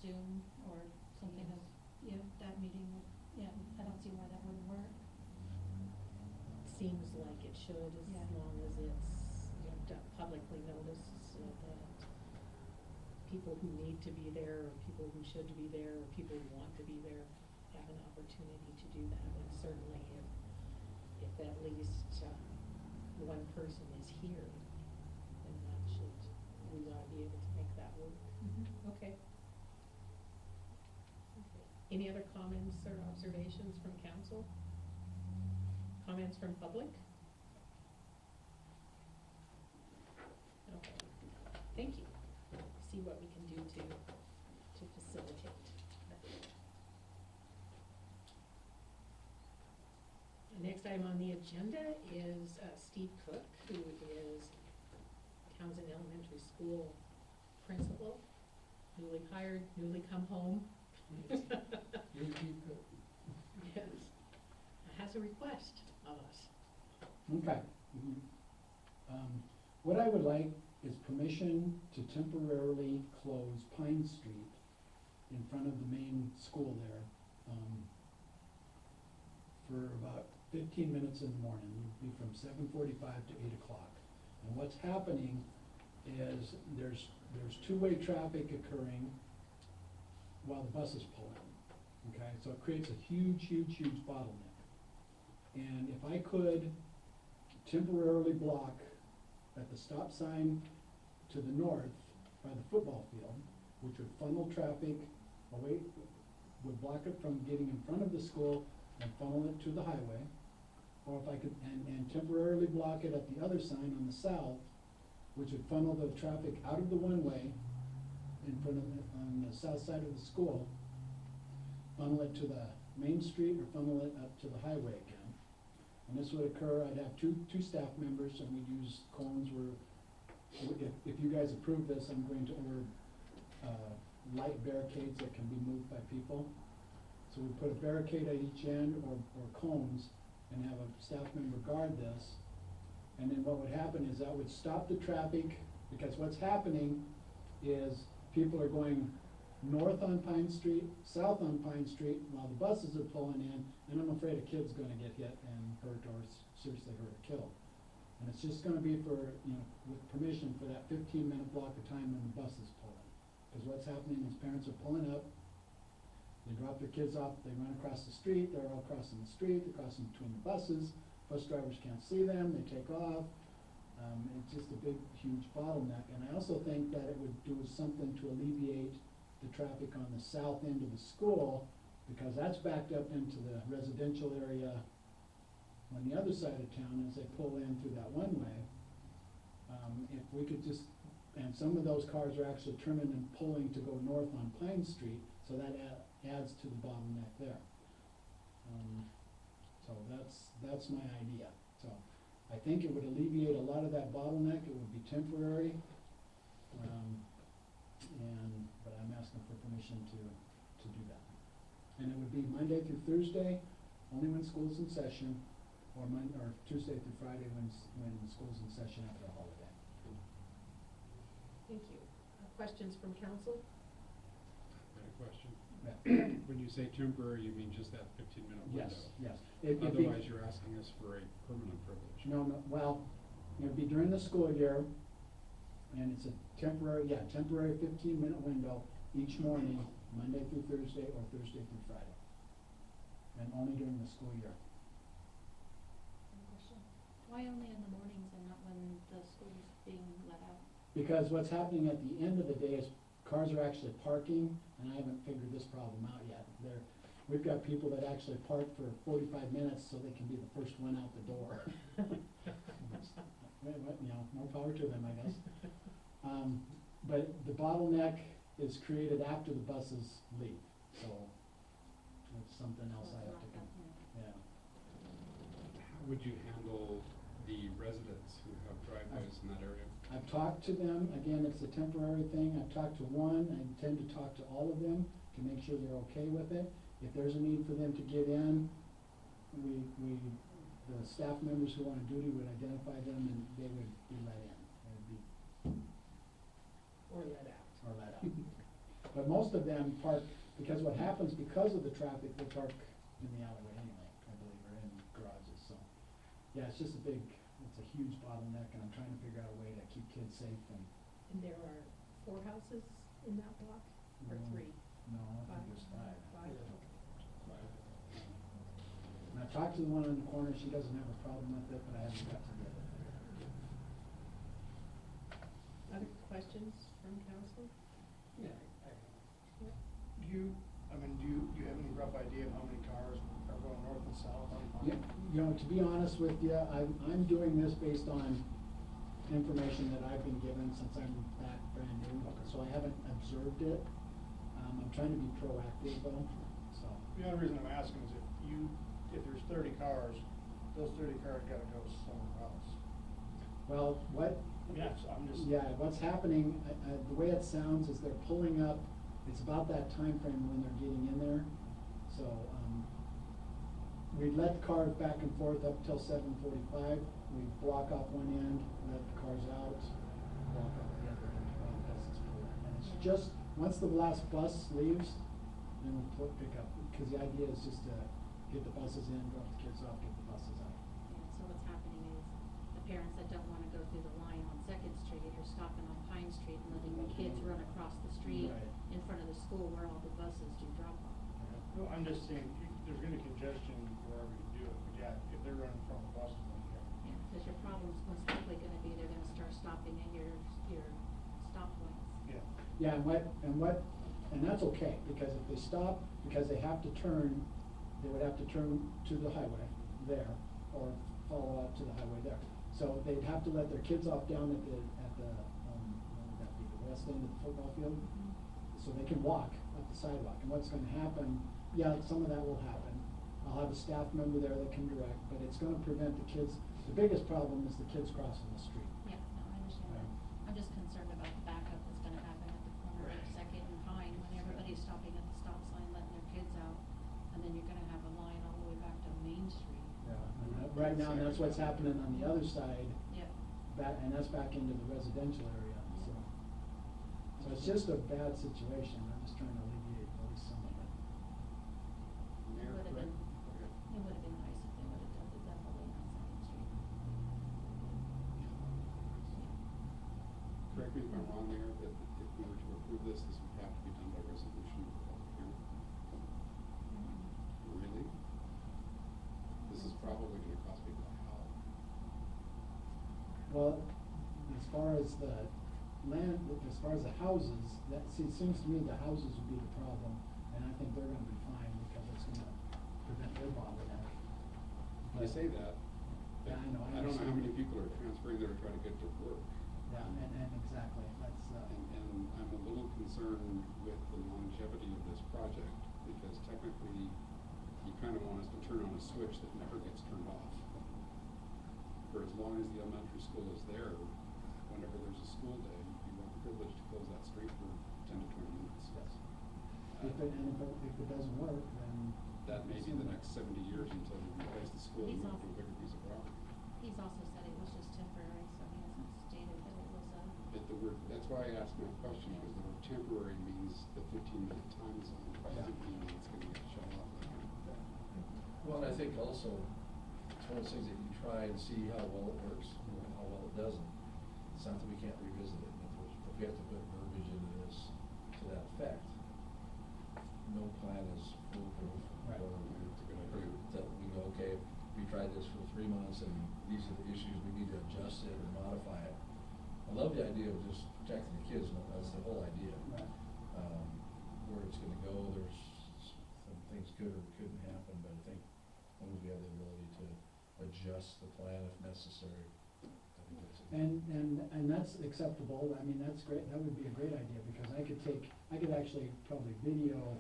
Zoom or something of, that meeting would, I don't see why that wouldn't work. Seems like it should, as Yeah. long as it's, publicly noticed so that people who need to be there, or people who should be there, or people who want to be there have an opportunity to do that. And certainly if at least one person is here, then we ought to be able to make that work. Mm-hmm. Okay. Any other comments or observations from council? Comments from public? Okay, thank you. See what we can do to facilitate. The next item on the agenda is Steve Cook, who is Townsend Elementary School principal, newly hired, newly come home. Yes, has a request of us. Okay. What I would like is permission to temporarily close Pine Street in front of the main school there, for about 15 minutes in the morning. It would be from 7:45 to 8 o'clock. And what's happening is there's two-way traffic occurring while the buses pull in, okay? So it creates a huge bottleneck. And if I could temporarily block at the stop sign to the north by the football field, which would funnel traffic away, would block it from getting in front of the school and funnel it to the highway, or if I could, and temporarily block it at the other sign on the south, which would funnel the traffic out of the one-way in front of on the south side of the school, funnel it to the main street or funnel it up to the highway again. And this would occur, I'd have two staff members, and we'd use cones where, if you guys approve this, I'm going to order light barricades that can be moved by people. So we put a barricade at each end or cones and have a staff member guard this. And then what would happen is that would stop the traffic, because what's happening is people are going north on Pine Street, south on Pine Street, while the buses are pulling in, and I'm afraid a kid's gonna get hit and hurt or seriously hurt or killed. And it's just gonna be for, with permission for that 15-minute block of time when the bus is pulling. Because what's happening is parents are pulling up, they drop their kids off, they run across the street, they're all crossing the street, they're crossing between the buses, bus drivers can't see them, they take off. It's just a big, huge bottleneck. And I also think that it would do something to alleviate the traffic on the south end of the school, because that's backed up into the residential area on the other side of town as they pull in through that one way. If we could just, and some of those cars are actually turning and pulling to go north on Pine Street, so that adds to the bottleneck there. So that's my idea. So I think it would alleviate a lot of that bottleneck. It would be temporary. But I'm asking for permission to do that. And it would be Monday through Thursday, only when school's in session, or Tuesday through Friday when school's in session after a holiday. Thank you. Questions from council? I had a question. Yeah. When you say temporary, you mean just that 15-minute window? Yes. Otherwise, you're asking us for a permanent privilege. No, well, it'd be during the school year, and it's a temporary 15-minute window each morning, Monday through Thursday or Thursday through Friday. And only during the school year. Why only in the mornings and not when the school's being let out? Because what's happening at the end of the day is cars are actually parking, and I haven't figured this problem out yet. We've got people that actually park for 45 minutes so they can be the first one out the door. More power to them, I guess. But the bottleneck is created after the buses leave, so it's something else I have to do. Yeah. How would you handle the residents who have driveways in that area? I've talked to them, again, it's a temporary thing, I've talked to one, I intend to talk to all of them to make sure they're okay with it. If there's a need for them to get in, the staff members who are on duty would identify them and they would be let in. They would be Or let out? or let out. But most of them park, because what happens because of the traffic, they park in the alleyway anyway, I believe, or in garages, so. Yeah, it's just it's a huge bottleneck, and I'm trying to figure out a way to keep kids safe and. And there are 4 houses in that block, or No, 3? No, I think there's 5. 5, Yeah. okay. And I've talked to the one in the corner, she doesn't have a problem with it, but I haven't got to the other. Other questions from council? Yeah. Yeah. Do you have any rough idea of how many cars are going north and south on Pine? Yeah, you know, to be honest with you, I'm doing this based on information that I've been given since I'm back brand new, so I haven't observed it. I'm trying to be proactive though, so. The only reason I'm asking is if there's 30 cars, those 30 cars gotta go somewhere else. Well, Yes, I'm just. yeah, what's happening, the way it sounds is they're pulling up, it's about that time frame when they're getting in there. So, we let the cars back and forth up till 7:45. We block off one end, let the cars out, block off the other end while the buses pull in. And it's just, once the last bus leaves, then we'll pick up, because the idea is just to get the buses in, drop the kids off, get the buses out. Yeah, so what's happening is the parents that don't wanna go through the line on Second Street are stopping on Pine Street and letting the kids run across the street Right. in front of the school where all the buses do drop off. No, I'm just saying, there's gonna be congestion wherever you do it, but yeah, if they're running from the buses, then Yeah, cause your problem's most likely gonna be they're gonna start stopping at your stoplights. yeah. Yeah, and that's okay, because if they stop, because they have to turn, they would have to turn to the highway there, or follow out to the highway there. So they'd have to let their kids off down at the, what would that be, the west end of the football field? So they can walk up the sidewalk, and what's gonna happen, yeah, some of that will happen. I'll have a staff member there that can direct, but it's gonna prevent the kids, the biggest problem is the kids crossing the street. Yeah, no, I understand that. I'm just concerned about the backup that's gonna happen at the corner of Second and Pine when everybody's stopping at the stop sign, letting their kids out. And then you're gonna have a line all the way back to Main Street. And right now, that's what's happening on the other side, Yeah. and that's back into the residential area, so. So it's just a bad situation, I'm just trying to alleviate at least some of it. Mayor, Would've correct? been- Okay. It would've been nice if they would've done the double lane on Second Street. Correct me if I'm wrong, Mayor, that if we were to approve this, this would have to be done by resolution or public hearing? Really? This is probably gonna cost people a hell. Well, as far as the land, as far as the houses, it seems to me the houses would be the problem, and I think they're gonna be fine, because it's gonna prevent their bottleneck. You say that, but Yeah, I know, I I don't know how understand. many people are transferring there to try to get to work. Yeah, and exactly, that's, And I'm a little concerned with the longevity of this project, because technically, you kind of want us to turn on a switch that never gets turned off. For as long as the elementary school is there, whenever there's a school day, you want the privilege to close that street for 10 to 20 minutes. yes. If it doesn't work, then. That may be the next 70 years until we replace the school and He's move to a also- bigger piece of property. He's also said it was just temporary, so he hasn't stated that it was But the word, that's why I asked my question, because the word temporary means the 15-minute time zone, doesn't mean it's gonna get shut off. Well, and I think also, it's one of those things that you try and see how well it works, and how well it doesn't. It's not that we can't revisit it, and if we have to put verbiage into this to that effect, no plan is foolproof. Right. Or It's a good idea. that we go, okay, we tried this for 3 months, and these are the issues, we need to adjust it or modify it. I love the idea of just protecting the kids, and that's the whole idea. Right. Where it's gonna go, there's some things could or couldn't happen, but I think as long as we have the ability to adjust the plan if necessary, I think that's. And that's acceptable, I mean, that's great, that would be a great idea, because I could actually probably video.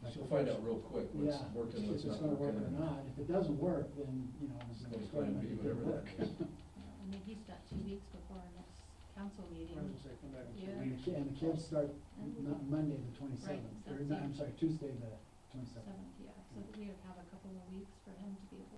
like, You'll find out real quick what's Yeah, working, if what's it's not gonna work working. or not, if it doesn't work, then, you know, It's it's gonna plan B, whatever that is. I mean, he's got 2 weeks before our next council meeting. I was gonna say, come back in 2 Yeah. weeks. And the kids start And- not Monday the 27th, or, that's not, it. I'm sorry, Tuesday the 27th. Seventh, yeah, so we would have a couple of weeks for him to be able